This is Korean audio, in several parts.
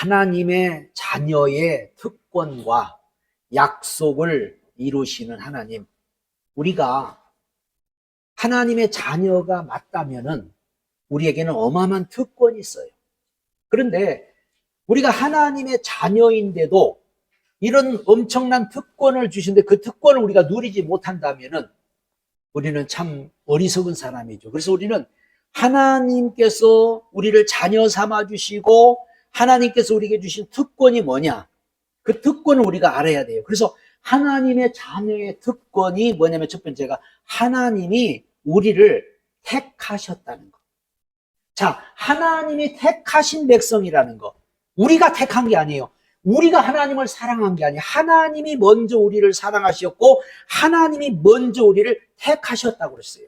하나님의 자녀의 특권과 약속을 이루시는 하나님, 우리가 하나님의 자녀가 맞다면은 우리에게는 어마어마한 특권이 있어요. 그런데 우리가 하나님의 자녀인데도 이런 엄청난 특권을 주신데 그 특권을 우리가 누리지 못한다면은 우리는 참 어리석은 사람이죠. 그래서 우리는 하나님께서 우리를 자녀 삼아 주시고 하나님께서 우리에게 주신 특권이 뭐냐? 그 특권을 우리가 알아야 돼요. 그래서 하나님의 자녀의 특권이 뭐냐면 첫 번째가 하나님이 우리를 택하셨다는 거. 자, 하나님이 택하신 백성이라는 거. 우리가 택한 게 아니에요. 우리가 하나님을 사랑한 게 아니에요. 하나님이 먼저 우리를 사랑하셨고 하나님이 먼저 우리를 택하셨다고 그랬어요.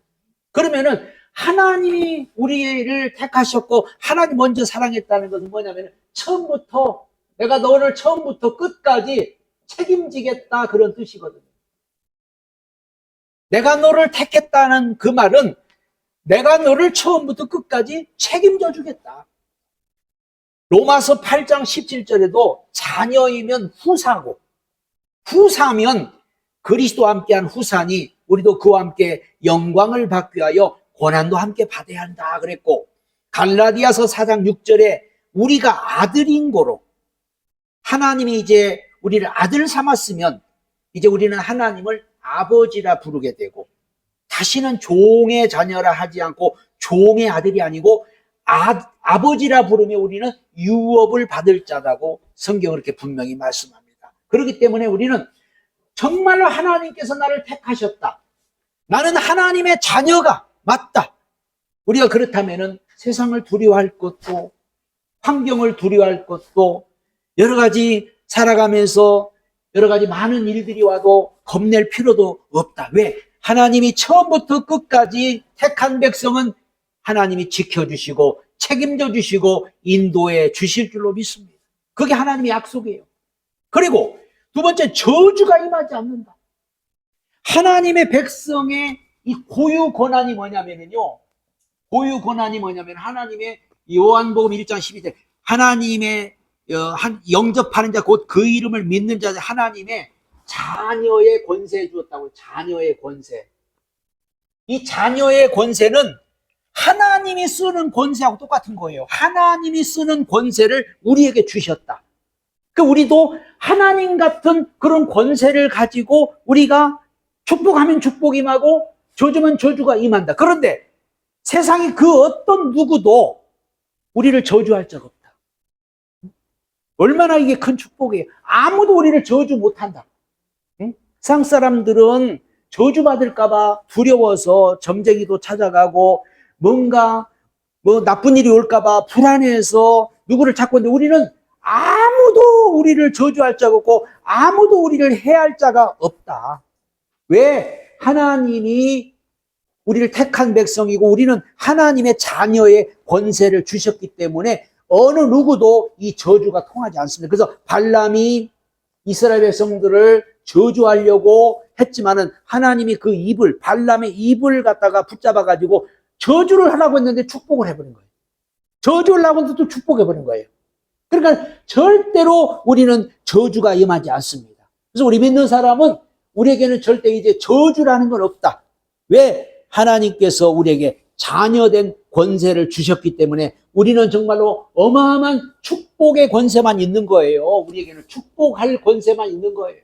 그러면은 하나님이 우리를 택하셨고 하나님 먼저 사랑했다는 것은 뭐냐면 처음부터 내가 너를 처음부터 끝까지 책임지겠다 그런 뜻이거든요. 내가 너를 택했다는 그 말은 내가 너를 처음부터 끝까지 책임져 주겠다. 로마서 8장 17절에도 자녀이면 후사고 후사면 그리스도와 함께한 후사니 우리도 그와 함께 영광을 받기 위하여 고난도 함께 받아야 한다 그랬고, 갈라디아서 4장 6절에 우리가 아들인 고로 하나님이 이제 우리를 아들 삼았으면 이제 우리는 하나님을 아버지라 부르게 되고 다시는 종의 자녀라 하지 않고 종의 아들이 아니고 아버지라 부르며 우리는 유업을 받을 자라고 성경은 그렇게 분명히 말씀합니다. 그렇기 때문에 우리는 정말로 하나님께서 나를 택하셨다. 나는 하나님의 자녀가 맞다. 우리가 그렇다면 세상을 두려워할 것도 환경을 두려워할 것도 여러 가지 살아가면서 여러 가지 많은 일들이 와도 겁낼 필요도 없다. 왜? 하나님이 처음부터 끝까지 택한 백성은 하나님이 지켜주시고 책임져 주시고 인도해 주실 줄로 믿습니다. 그게 하나님의 약속이에요. 그리고 두 번째, 저주가 임하지 않는다. 하나님의 백성의 이 고유 권한이 뭐냐면요. 고유 권한이 뭐냐면 하나님의 요한복음 1장 12절 하나님의 영접하는 자 곧 그 이름을 믿는 자 하나님의 자녀의 권세 주었다고. 자녀의 권세. 이 자녀의 권세는 하나님이 쓰는 권세하고 똑같은 거예요. 하나님이 쓰는 권세를 우리에게 주셨다. 우리도 하나님 같은 그런 권세를 가지고 우리가 축복하면 축복이 임하고 저주면 저주가 임한다. 그런데 세상에 그 어떤 누구도 우리를 저주할 적 없다. 얼마나 이게 큰 축복이에요. 아무도 우리를 저주 못한다. 세상 사람들은 저주받을까봐 두려워서 점쟁이도 찾아가고 뭔가 나쁜 일이 올까봐 불안해서 누구를 찾고 있는데 우리는 아무도 우리를 저주할 자가 없고 아무도 우리를 해할 자가 없다. 왜? 하나님이 우리를 택한 백성이고 우리는 하나님의 자녀의 권세를 주셨기 때문에 어느 누구도 이 저주가 통하지 않습니다. 그래서 발람이 이스라엘 백성들을 저주하려고 했지만은 하나님이 그 입을, 발람의 입을 갖다가 붙잡아가지고 저주를 하라고 했는데 축복을 해버린 거예요. 저주를 하고 했는데 또 축복해버린 거예요. 그러니까 절대로 우리는 저주가 임하지 않습니다. 그래서 우리 믿는 사람은 우리에게는 절대 이제 저주라는 건 없다. 왜? 하나님께서 우리에게 자녀된 권세를 주셨기 때문에 우리는 정말로 어마어마한 축복의 권세만 있는 거예요. 우리에게는 축복할 권세만 있는 거예요.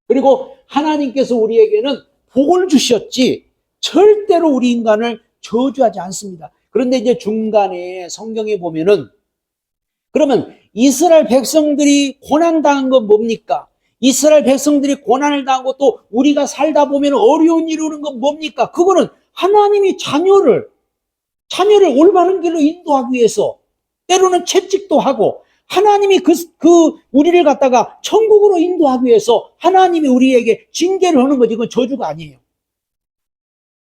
그리고 하나님께서 우리에게는 복을 주셨지 절대로 우리 인간을 저주하지 않습니다. 그런데 이제 중간에 성경에 보면은 그러면 이스라엘 백성들이 고난당한 건 뭡니까? 이스라엘 백성들이 고난을 당하고 또 우리가 살다 보면 어려운 일이 오는 건 뭡니까? 그거는 하나님이 자녀를 올바른 길로 인도하기 위해서 때로는 채찍도 하고 하나님이 우리를 갖다가 천국으로 인도하기 위해서 하나님이 우리에게 징계를 하는 거지. 그건 저주가 아니에요.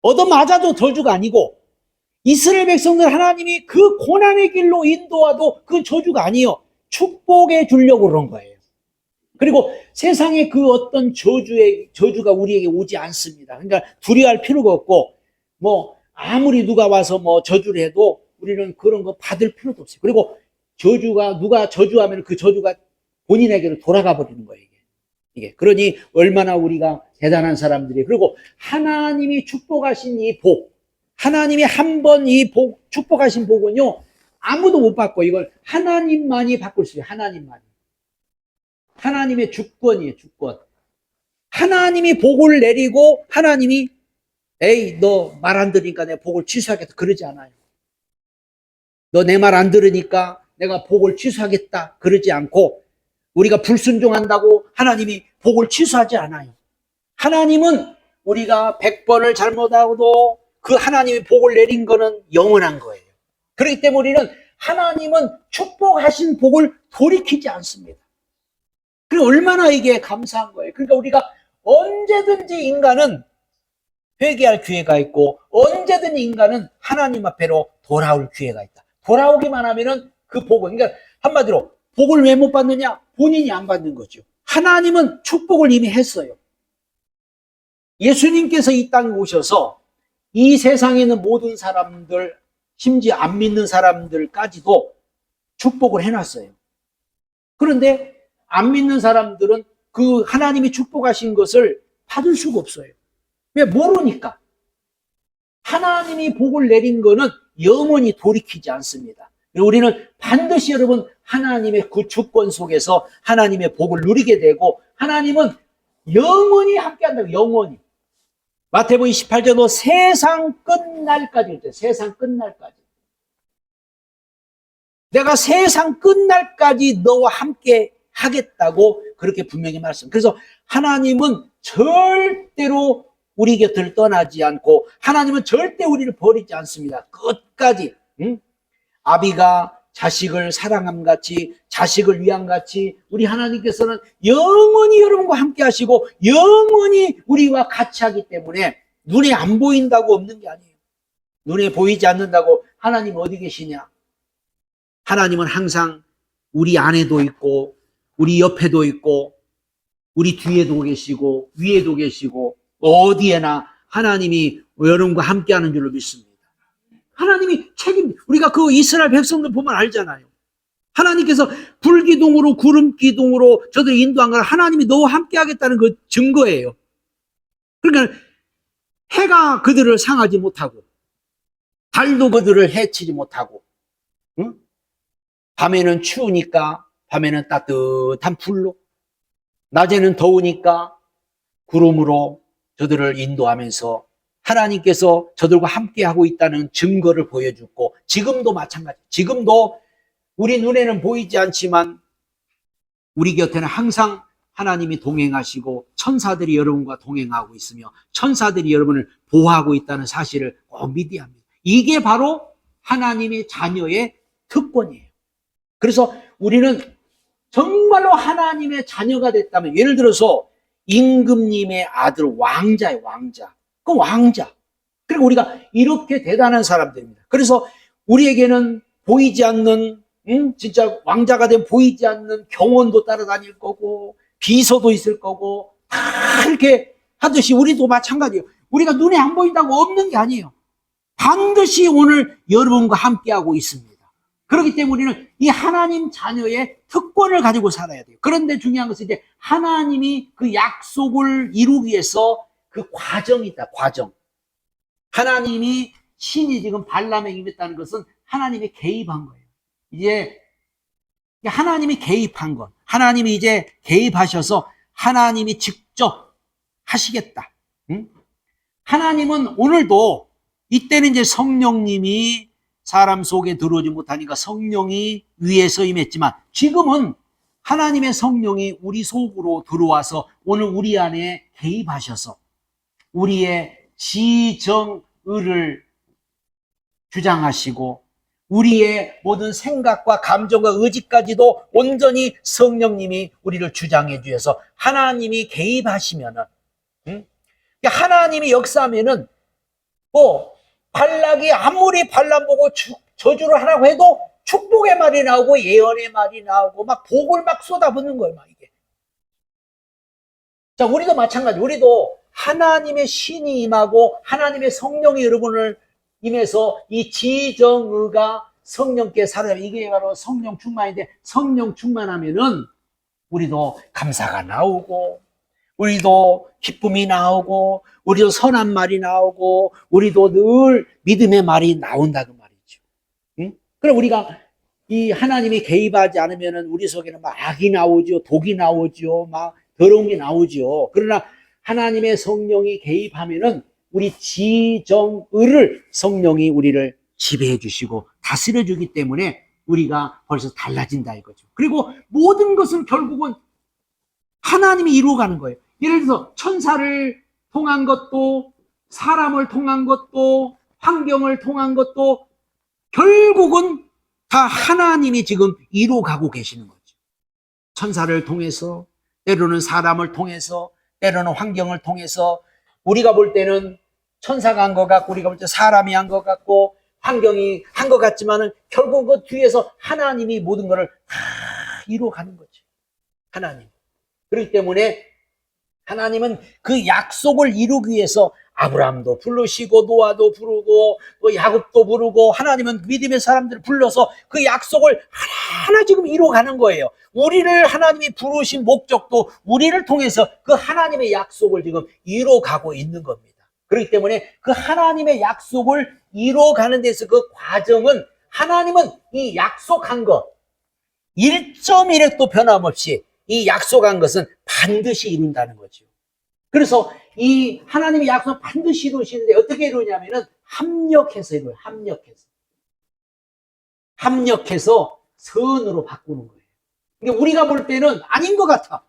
얻어맞아도 저주가 아니고 이스라엘 백성들 하나님이 그 고난의 길로 인도와도 그건 저주가 아니에요. 축복해 주려고 그런 거예요. 그리고 세상에 그 어떤 저주가 우리에게 오지 않습니다. 그러니까 두려워할 필요가 없고 아무리 누가 와서 저주를 해도 우리는 그런 거 받을 필요도 없어요. 그리고 저주가 누가 저주하면 그 저주가 본인에게로 돌아가 버리는 거예요. 이게. 그러니 얼마나 우리가 대단한 사람들이. 그리고 하나님이 축복하신 이 복, 하나님이 한 번 이 복, 축복하신 복은요, 아무도 못 받고 이걸 하나님만이 바꿀 수 있어요. 하나님만이. 하나님의 주권이에요, 주권. 하나님이 복을 내리고 하나님이 에이, 너 말 안 들으니까 내가 복을 취소하겠다. 그러지 않아요. 너 내 말 안 들으니까 내가 복을 취소하겠다. 그러지 않고 우리가 불순종한다고 하나님이 복을 취소하지 않아요. 하나님은 우리가 100번을 잘못하고도 그 하나님이 복을 내린 거는 영원한 거예요. 그렇기 때문에 우리는 하나님은 축복하신 복을 돌이키지 않습니다. 그리고 얼마나 이게 감사한 거예요. 그러니까 우리가 언제든지 인간은 회개할 기회가 있고 언제든지 인간은 하나님 앞에로 돌아올 기회가 있다. 돌아오기만 하면은 그 복은, 그러니까 한마디로 복을 왜 못 받느냐? 본인이 안 받는 거죠. 하나님은 축복을 이미 했어요. 예수님께서 이 땅에 오셔서 이 세상에 있는 모든 사람들, 심지어 안 믿는 사람들까지도 축복을 해놨어요. 그런데 안 믿는 사람들은 그 하나님이 축복하신 것을 받을 수가 없어요. 왜? 모르니까. 하나님이 복을 내린 거는 영원히 돌이키지 않습니다. 우리는 반드시 여러분 하나님의 그 주권 속에서 하나님의 복을 누리게 되고 하나님은 영원히 함께한다고. 영원히. 마태복음 28절도 세상 끝날까지 그랬대요. 세상 끝날까지. 내가 세상 끝날까지 너와 함께 하겠다고 그렇게 분명히 말씀. 그래서 하나님은 절대로 우리 곁을 떠나지 않고 하나님은 절대 우리를 버리지 않습니다. 끝까지. 응? 아비가 자식을 사랑함 같이, 자식을 위함 같이 우리 하나님께서는 영원히 여러분과 함께 하시고 영원히 우리와 같이 하기 때문에 눈에 안 보인다고 없는 게 아니에요. 눈에 보이지 않는다고 하나님 어디 계시냐? 하나님은 항상 우리 안에도 있고 우리 옆에도 있고 우리 뒤에도 계시고 위에도 계시고 어디에나 하나님이 여러분과 함께하는 줄로 믿습니다. 하나님이 우리가 그 이스라엘 백성들 보면 알잖아요. 하나님께서 불기둥으로 구름기둥으로 저들 인도한 걸 하나님이 너와 함께 하겠다는 그 증거예요. 그러니까 해가 그들을 상하지 못하고 달도 그들을 해치지 못하고, 응? 밤에는 추우니까 밤에는 따뜻한 불로, 낮에는 더우니까 구름으로 저들을 인도하면서 하나님께서 저들과 함께하고 있다는 증거를 보여주고, 지금도 마찬가지. 지금도 우리 눈에는 보이지 않지만 우리 곁에는 항상 하나님이 동행하시고 천사들이 여러분과 동행하고 있으며 천사들이 여러분을 보호하고 있다는 사실을 꼭 믿어야 합니다. 이게 바로 하나님의 자녀의 특권이에요. 그래서 우리는 정말로 하나님의 자녀가 됐다면, 예를 들어서 임금님의 아들 왕자예요. 왕자. 그 왕자. 그리고 우리가 이렇게 대단한 사람들입니다. 그래서 우리에게는 보이지 않는, 진짜 왕자가 되면 보이지 않는 경원도 따라다닐 거고 비서도 있을 거고 다 이렇게 하듯이 우리도 마찬가지예요. 우리가 눈에 안 보인다고 없는 게 아니에요. 반드시 오늘 여러분과 함께하고 있습니다. 그렇기 때문에 우리는 이 하나님 자녀의 특권을 가지고 살아야 돼요. 그런데 중요한 것은 이제 하나님이 그 약속을 이루기 위해서 그 과정이 있다. 과정. 하나님이 신이 지금 발람에 임했다는 것은 하나님이 개입한 거예요. 이제 하나님이 개입한 것. 하나님이 이제 개입하셔서 하나님이 직접 하시겠다. 응? 하나님은 오늘도, 이때는 이제 성령님이 사람 속에 들어오지 못하니까 성령이 위에서 임했지만, 지금은 하나님의 성령이 우리 속으로 들어와서 오늘 우리 안에 개입하셔서 우리의 지정의를 주장하시고 우리의 모든 생각과 감정과 의지까지도 온전히 성령님이 우리를 주장해 주셔서 하나님이 개입하시면은, 하나님이 역사하면은, 발락이 아무리 발람 보고 저주를 하라고 해도 축복의 말이 나오고 예언의 말이 나오고 막 복을 막 쏟아붓는 거예요, 막 이게. 자, 우리도 마찬가지. 우리도 하나님의 신이 임하고 하나님의 성령이 여러분을 임해서 이 지정의가 성령께 살아야 이게 바로 성령 충만인데 성령 충만하면은 우리도 감사가 나오고 우리도 기쁨이 나오고 우리도 선한 말이 나오고 우리도 늘 믿음의 말이 나온다 그 말이죠. 응? 그럼 우리가 이 하나님이 개입하지 않으면은 우리 속에는 막 악이 나오죠, 독이 나오죠, 막 더러운 게 나오죠. 그러나 하나님의 성령이 개입하면은 우리 지정의를 성령이 우리를 지배해 주시고 다스려 주기 때문에 우리가 벌써 달라진다 이거죠. 그리고 모든 것은 결국은 하나님이 이루어가는 거예요. 예를 들어서 천사를 통한 것도 사람을 통한 것도 환경을 통한 것도 결국은 다 하나님이 지금 이루어가고 계시는 거죠. 천사를 통해서 때로는 사람을 통해서 때로는 환경을 통해서 우리가 볼 때는 천사가 한 것 같고 우리가 볼 때 사람이 한 것 같고 환경이 한 것 같지만은 결국 그 뒤에서 하나님이 모든 것을 다 이루어가는 거죠. 하나님. 그렇기 때문에 하나님은 그 약속을 이루기 위해서 아브라함도 부르시고 노아도 부르고 또 야곱도 부르고 하나님은 믿음의 사람들을 불러서 그 약속을 하나하나 지금 이루어가는 거예요. 우리를 하나님이 부르신 목적도 우리를 통해서 그 하나님의 약속을 지금 이루어가고 있는 겁니다. 그렇기 때문에 그 하나님의 약속을 이루어가는 데서 그 과정은 하나님은 이 약속한 것 1.1획도 변함없이 이 약속한 것은 반드시 이룬다는 거죠. 그래서 이 하나님의 약속은 반드시 이루시는데 어떻게 이루냐면은 합력해서 이루어요. 합력해서 선으로 바꾸는 거예요. 그러니까 우리가 볼 때는 아닌 것 같아.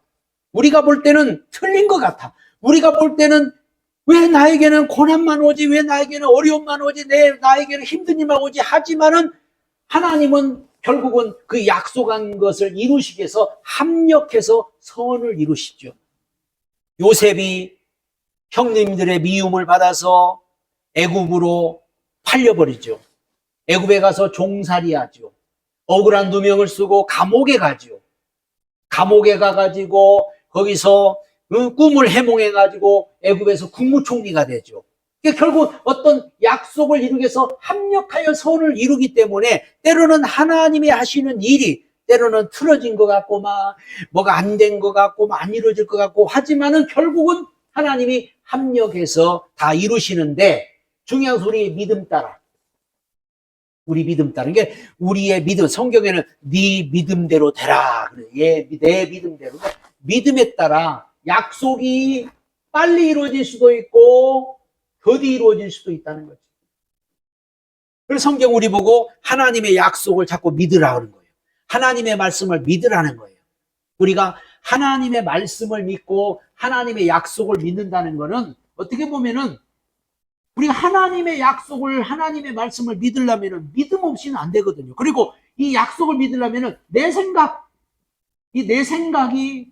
우리가 볼 때는 틀린 것 같아. 우리가 볼 때는 왜 나에게는 고난만 오지, 왜 나에게는 어려움만 오지, 나에게는 힘든 일만 오지 하지만은 하나님은 결국은 그 약속한 것을 이루시기 위해서 합력해서 선을 이루시죠. 요셉이 형님들의 미움을 받아서 애굽으로 팔려버리죠. 애굽에 가서 종살이하죠. 억울한 누명을 쓰고 감옥에 가죠. 감옥에 가가지고 거기서 꿈을 해몽해가지고 애굽에서 국무총리가 되죠. 그러니까 결국 어떤 약속을 이루기 위해서 합력하여 선을 이루기 때문에 때로는 하나님이 하시는 일이 때로는 틀어진 것 같고 막 뭐가 안 된 것 같고 막 안 이루어질 것 같고 하지만은 결국은 하나님이 합력해서 다 이루시는데 중요한 것은 우리 믿음 따라 그러니까 우리의 믿음 성경에는 네 믿음대로 되라 그래. 내 믿음대로 믿음에 따라 약속이 빨리 이루어질 수도 있고 더디 이루어질 수도 있다는 거죠. 그래서 성경 우리 보고 하나님의 약속을 자꾸 믿으라 그런 거예요. 하나님의 말씀을 믿으라는 거예요. 우리가 하나님의 말씀을 믿고 하나님의 약속을 믿는다는 것은 어떻게 보면은 우리가 하나님의 약속을 하나님의 말씀을 믿으려면 믿음 없이는 안 되거든요. 그리고 이 약속을 믿으려면 내 생각이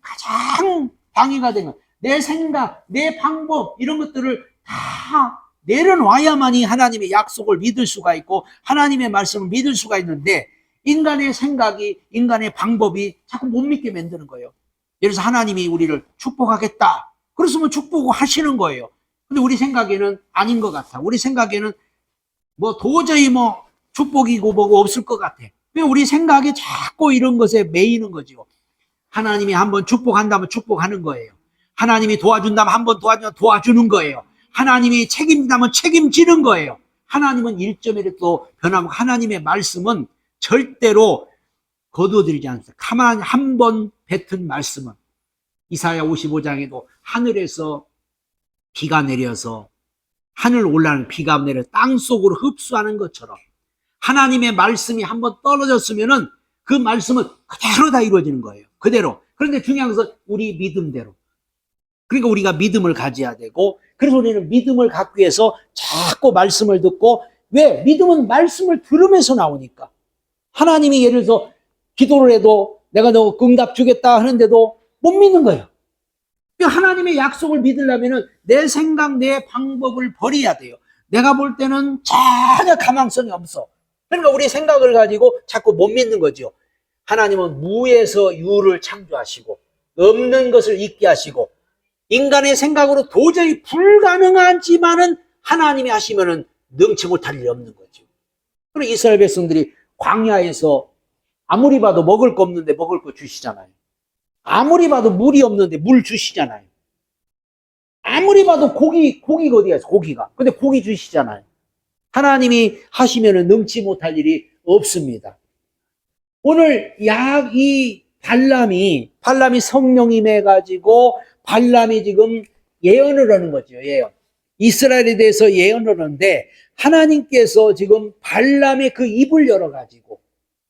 가장 방해가 되는 거예요. 내 생각, 내 방법 이런 것들을 다 내려놔야만이 하나님의 약속을 믿을 수가 있고 하나님의 말씀을 믿을 수가 있는데 인간의 생각이 인간의 방법이 자꾸 못 믿게 만드는 거예요. 예를 들어서 하나님이 우리를 축복하겠다. 그랬으면 축복하시는 거예요. 근데 우리 생각에는 아닌 것 같아. 우리 생각에는 뭐 도저히 뭐 축복이고 뭐고 없을 것 같아. 왜 우리 생각이 자꾸 이런 것에 매이는 거죠. 하나님이 한번 축복한다면 축복하는 거예요. 하나님이 도와준다면 한번 도와주면 도와주는 거예요. 하나님이 책임진다면 책임지는 거예요. 하나님은 1.1도 변함없고 하나님의 말씀은 절대로 거두어들이지 않습니다. 가만 한 번 뱉은 말씀은 이사야 55장에도 하늘에서 비가 내려서 하늘 올라오는 비가 내려 땅 속으로 흡수하는 것처럼 하나님의 말씀이 한번 떨어졌으면은 그 말씀은 그대로 다 이루어지는 거예요. 그대로. 그런데 중요한 것은 우리 믿음대로. 그러니까 우리가 믿음을 가져야 되고 그래서 우리는 믿음을 갖기 위해서 자꾸 말씀을 듣고 왜? 믿음은 말씀을 들으면서 나오니까. 하나님이 예를 들어서 기도를 해도 내가 너 응답 주겠다 하는데도 못 믿는 거예요. 하나님의 약속을 믿으려면 내 생각, 내 방법을 버려야 돼요. 내가 볼 때는 전혀 가망성이 없어. 그러니까 우리 생각을 가지고 자꾸 못 믿는 거죠. 하나님은 무에서 유를 창조하시고 없는 것을 있게 하시고 인간의 생각으로 도저히 불가능하지만은 하나님이 하시면은 능치 못할 일이 없는 거죠. 그리고 이스라엘 백성들이 광야에서 아무리 봐도 먹을 거 없는데 먹을 거 주시잖아요. 아무리 봐도 물이 없는데 물 주시잖아요. 아무리 봐도 고기가 어디야, 고기가. 근데 고기 주시잖아요. 하나님이 하시면 능치 못할 일이 없습니다. 오늘 이 발람이 성령이 임해가지고 발람이 지금 예언을 하는 거죠, 예언. 이스라엘에 대해서 예언을 하는데 하나님께서 지금 발람의 그 입을 열어가지고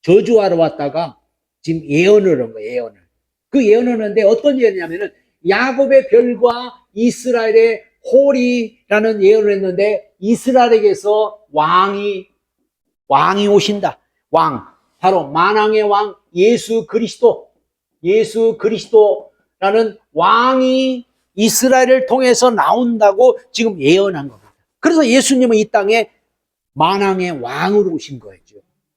저주하러 왔다가 지금 예언을 한 거예요, 예언을. 그 예언을 하는데 어떤 예언이냐면은 야곱의 별과 이스라엘의 홀이라는 예언을 했는데 이스라엘에게서 왕이 오신다. 왕. 바로 만왕의 왕 예수 그리스도라는 왕이 이스라엘을 통해서 나온다고 지금 예언한 겁니다. 그래서 예수님은 이 땅에 만왕의 왕으로 오신 거였죠.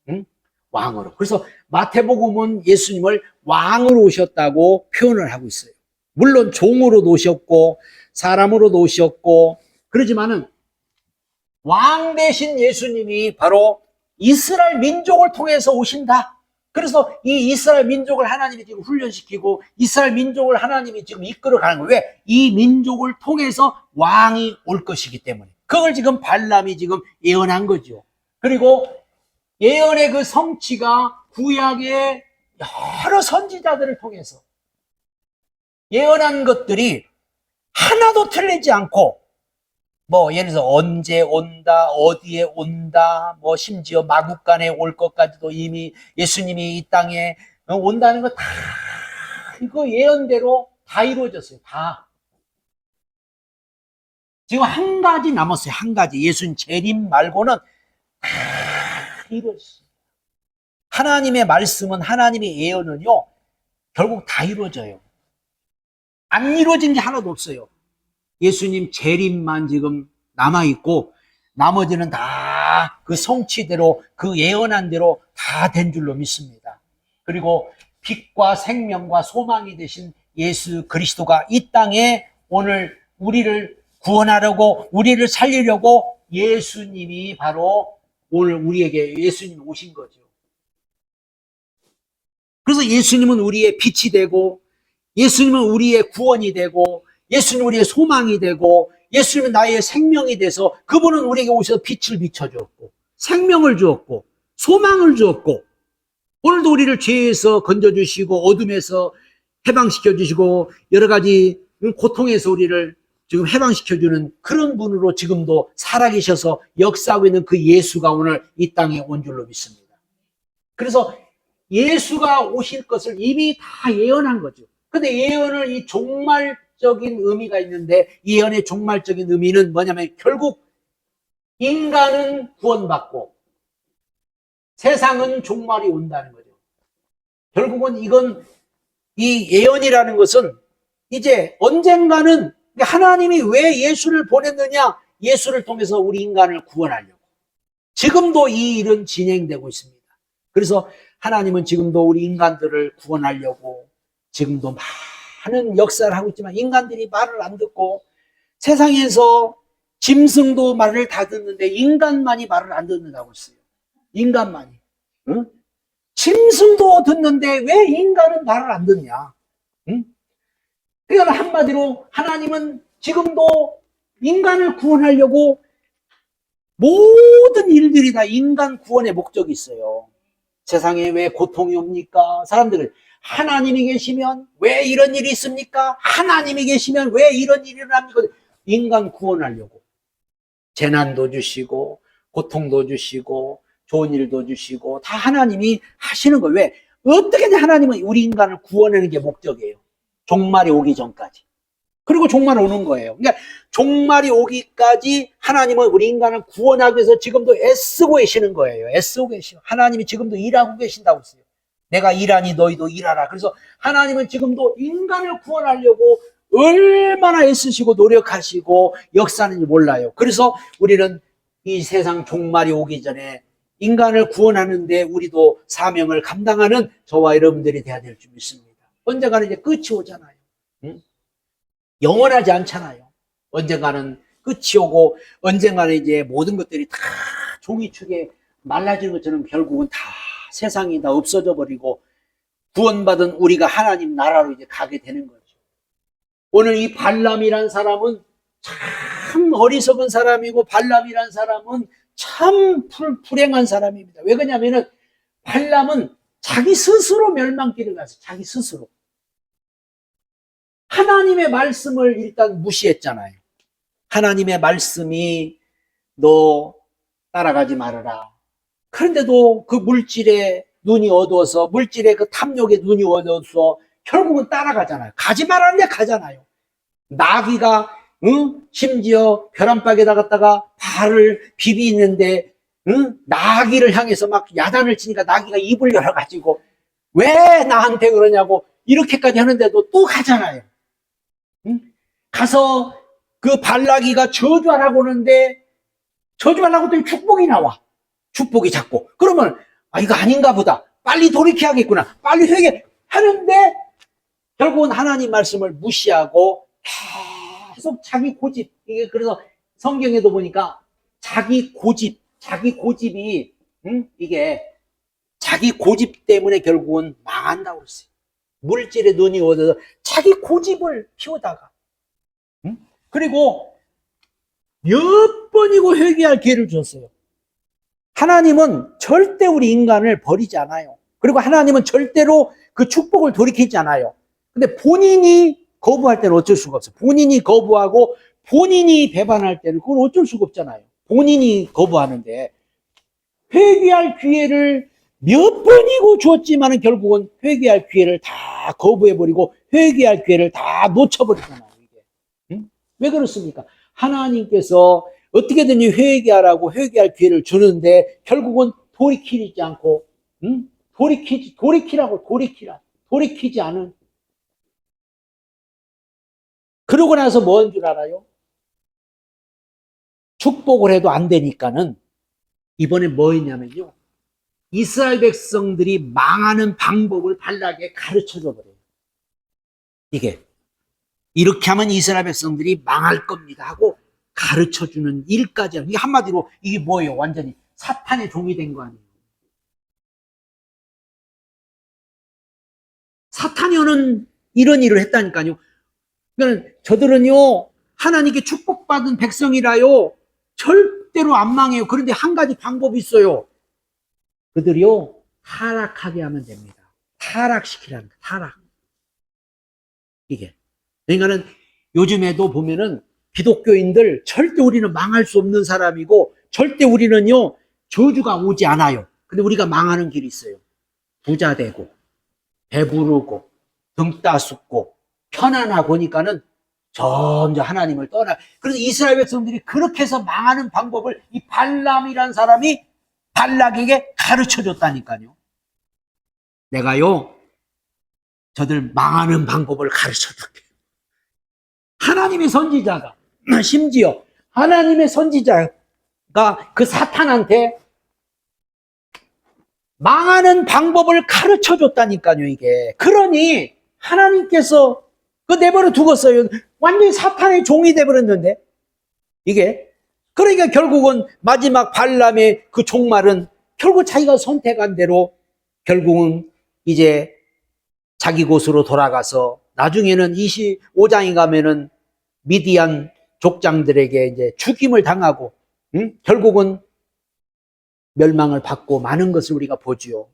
응? 왕으로. 그래서 마태복음은 예수님을 왕으로 오셨다고 표현을 하고 있어요. 물론 종으로도 오셨고 사람으로도 오셨고 그러지만은 왕 대신 예수님이 바로 이스라엘 민족을 통해서 오신다. 그래서 이 이스라엘 민족을 하나님이 지금 훈련시키고 이스라엘 민족을 하나님이 지금 이끌어가는 거예요. 왜? 이 민족을 통해서 왕이 올 것이기 때문에. 그걸 지금 발람이 지금 예언한 거죠. 그리고 예언의 그 성취가 구약의 여러 선지자들을 통해서 예언한 것들이 하나도 틀리지 않고 예를 들어서 언제 온다, 어디에 온다, 심지어 마국간에 올 것까지도 이미 예수님이 이 땅에 온다는 거 다 이거 예언대로 다 이루어졌어요. 다. 지금 한 가지 남았어요. 한 가지. 예수님 재림 말고는 다 이루어졌어요. 하나님의 말씀은 하나님의 예언은요 결국 다 이루어져요. 안 이루어진 게 하나도 없어요. 예수님 재림만 지금 남아있고 나머지는 다 그 성취대로 그 예언한 대로 다 된 줄로 믿습니다. 그리고 빛과 생명과 소망이 되신 예수 그리스도가 이 땅에 오늘 우리를 구원하려고 우리를 살리려고 예수님이 바로 오늘 우리에게 예수님이 오신 거죠. 그래서 예수님은 우리의 빛이 되고 예수님은 우리의 구원이 되고 예수님은 우리의 소망이 되고 예수님은 나의 생명이 돼서 그분은 우리에게 오셔서 빛을 비춰주었고 생명을 주었고 소망을 주었고 오늘도 우리를 죄에서 건져주시고 어둠에서 해방시켜주시고 여러 가지 고통에서 우리를 지금 해방시켜주는 그런 분으로 지금도 살아계셔서 역사하고 있는 그 예수가 오늘 이 땅에 온 줄로 믿습니다. 그래서 예수가 오실 것을 이미 다 예언한 거죠. 근데 예언을 이 종말적인 의미가 있는데 이 예언의 종말적인 의미는 뭐냐면 결국 인간은 구원받고 세상은 종말이 온다는 거죠. 결국은 이 예언이라는 것은 이제 언젠가는 하나님이 왜 예수를 보냈느냐? 예수를 통해서 우리 인간을 구원하려고. 지금도 이 일은 진행되고 있습니다. 그래서 하나님은 지금도 우리 인간들을 구원하려고 지금도 많은 역사를 하고 있지만 인간들이 말을 안 듣고 세상에서 짐승도 말을 다 듣는데 인간만이 말을 안 듣는다고 했어요. 인간만이. 응? 짐승도 듣는데 왜 인간은 말을 안 듣냐? 응? 그러니까 한마디로 하나님은 지금도 인간을 구원하려고 모든 일들이 다 인간 구원의 목적이 있어요. 세상에 왜 고통이 옵니까? 사람들은 하나님이 계시면 왜 이런 일이 있습니까? 하나님이 계시면 왜 이런 일이 일어납니까? 인간 구원하려고 재난도 주시고 고통도 주시고 좋은 일도 주시고 다 하나님이 하시는 거예요. 왜? 어떻게든 하나님은 우리 인간을 구원하는 게 목적이에요. 종말이 오기 전까지. 그리고 종말이 오는 거예요. 그러니까 종말이 오기까지 하나님은 우리 인간을 구원하기 위해서 지금도 애쓰고 계시는 거예요. 애쓰고 계시고 하나님이 지금도 일하고 계신다고 했어요. 내가 일하니 너희도 일하라. 그래서 하나님은 지금도 인간을 구원하려고 얼마나 애쓰시고 노력하시고 역사하는지 몰라요. 그래서 우리는 이 세상 종말이 오기 전에 인간을 구원하는데 우리도 사명을 감당하는 저와 여러분들이 돼야 될 줄 믿습니다. 언젠가는 이제 끝이 오잖아요. 응? 영원하지 않잖아요. 언젠가는 끝이 오고 언젠가는 이제 모든 것들이 다 종이축에 말라지는 것처럼 결국은 다 세상이 다 없어져 버리고 구원받은 우리가 하나님 나라로 이제 가게 되는 거죠. 오늘 이 발람이란 사람은 참 어리석은 사람이고 발람이란 사람은 참 불행한 사람입니다. 왜 그러냐면은 발람은 자기 스스로 멸망길을 갔어요. 자기 스스로. 하나님의 말씀을 일단 무시했잖아요. 하나님의 말씀이 너 따라가지 말아라. 그런데도 그 물질에 눈이 어두워서 물질의 그 탐욕에 눈이 어두워서 결국은 따라가잖아요. 가지 말았는데 가잖아요. 나귀가 심지어 벼랑박에다 갖다가 발을 비비는데 나귀를 향해서 막 야단을 치니까 나귀가 입을 열어가지고 왜 나한테 그러냐고 이렇게까지 하는데도 또 가잖아요. 가서 그 발나귀가 저주하라고 하는데 저주하려고 했더니 축복이 나와. 축복이 자꾸. 그러면 이거 아닌가 보다. 빨리 돌이켜야겠구나. 빨리 회개하는데 결국은 하나님 말씀을 무시하고 계속 자기 고집. 이게 그래서 성경에도 보니까 자기 고집이 이게 자기 고집 때문에 결국은 망한다고 그랬어요. 물질에 눈이 어두워서 자기 고집을 피우다가 그리고 몇 번이고 회개할 기회를 줬어요. 하나님은 절대 우리 인간을 버리지 않아요. 그리고 하나님은 절대로 그 축복을 돌이키지 않아요. 근데 본인이 거부할 때는 어쩔 수가 없어요. 본인이 거부하고 본인이 배반할 때는 그건 어쩔 수가 없잖아요. 본인이 거부하는데 회개할 기회를 몇 번이고 줬지만 결국은 회개할 기회를 다 거부해버리고 회개할 기회를 다 놓쳐버리잖아요. 이게. 왜 그렇습니까? 하나님께서 어떻게든 회개하라고 회개할 기회를 주는데 결국은 돌이키지 않고 돌이키지 않은. 그러고 나서 뭔 줄 알아요? 축복을 해도 안 되니까는 이번에 뭐 했냐면요, 이스라엘 백성들이 망하는 방법을 발락에 가르쳐줘 버려요. 이게 이렇게 하면 이스라엘 백성들이 망할 겁니다 하고 가르쳐주는 일까지. 이게 한마디로 이게 뭐예요? 완전히 사탄의 종이 된 거 아니에요. 사탄이 오는 이런 일을 했다니까요. 그러니까 저들은요, 하나님께 축복받은 백성이라요 절대로 안 망해요. 그런데 한 가지 방법이 있어요. 그들이요 타락하게 하면 됩니다. 타락시키라는 거, 타락. 이게 그러니까는 요즘에도 보면은 기독교인들 절대 우리는 망할 수 없는 사람이고 절대 우리는요 저주가 오지 않아요. 근데 우리가 망하는 길이 있어요. 부자 되고 배부르고 등 따숩고 편안하고 보니까는 점점 하나님을 떠나. 그래서 이스라엘 백성들이 그렇게 해서 망하는 방법을 이 발람이란 사람이 발락에게 가르쳐 줬다니까요. 내가요 저들 망하는 방법을 가르쳐 줄게. 하나님의 선지자가, 심지어 하나님의 선지자가 그 사탄한테 망하는 방법을 가르쳐 줬다니까요, 이게. 그러니 하나님께서 그거 내버려 두었어요. 완전히 사탄의 종이 돼버렸는데, 이게. 그러니까 결국은 마지막 발람의 그 종말은 결국 자기가 선택한 대로 결국은 이제 자기 곳으로 돌아가서 나중에는 25장에 가면은 미디안 족장들에게 이제 죽임을 당하고, 결국은 멸망을 받고 많은 것을 우리가 보지요.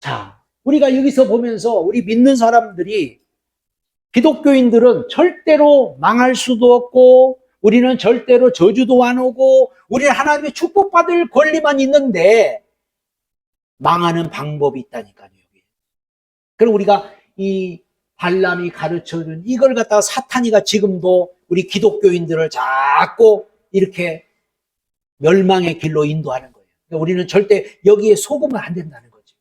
자, 우리가 여기서 보면서 우리 믿는 사람들이, 기독교인들은 절대로 망할 수도 없고 우리는 절대로 저주도 안 오고 우리는 하나님의 축복받을 권리만 있는데 망하는 방법이 있다니까요. 그럼 우리가 이 발람이 가르쳐준 이걸 갖다가 사탄이가 지금도 우리 기독교인들을 자꾸 이렇게 멸망의 길로 인도하는 거예요. 그러니까 우리는 절대 여기에 속으면 안 된다는 거죠.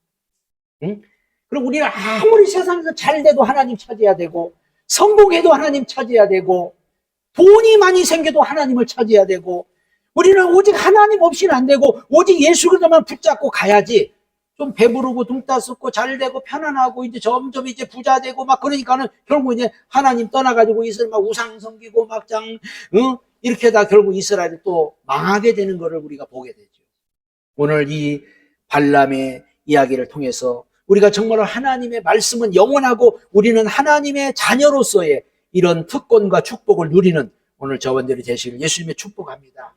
응? 그럼 우리는 아무리 세상에서 잘 돼도 하나님 찾아야 되고 성공해도 하나님 찾아야 되고 돈이 많이 생겨도 하나님을 찾아야 되고 우리는 오직 하나님 없이는 안 되고 오직 예수 그리스도만 붙잡고 가야지. 좀 배부르고 둥 따숩고 잘 되고 편안하고 이제 점점 이제 부자 되고 막 그러니까는 결국 이제 하나님 떠나가지고 이스라엘 막 우상 섬기고 막장 이렇게 다 결국 이스라엘이 또 망하게 되는 것을 우리가 보게 되죠. 오늘 이 발람의 이야기를 통해서 우리가 정말로 하나님의 말씀은 영원하고 우리는 하나님의 자녀로서의 이런 특권과 축복을 누리는 오늘 저번들이 되시길 예수님의 축복합니다.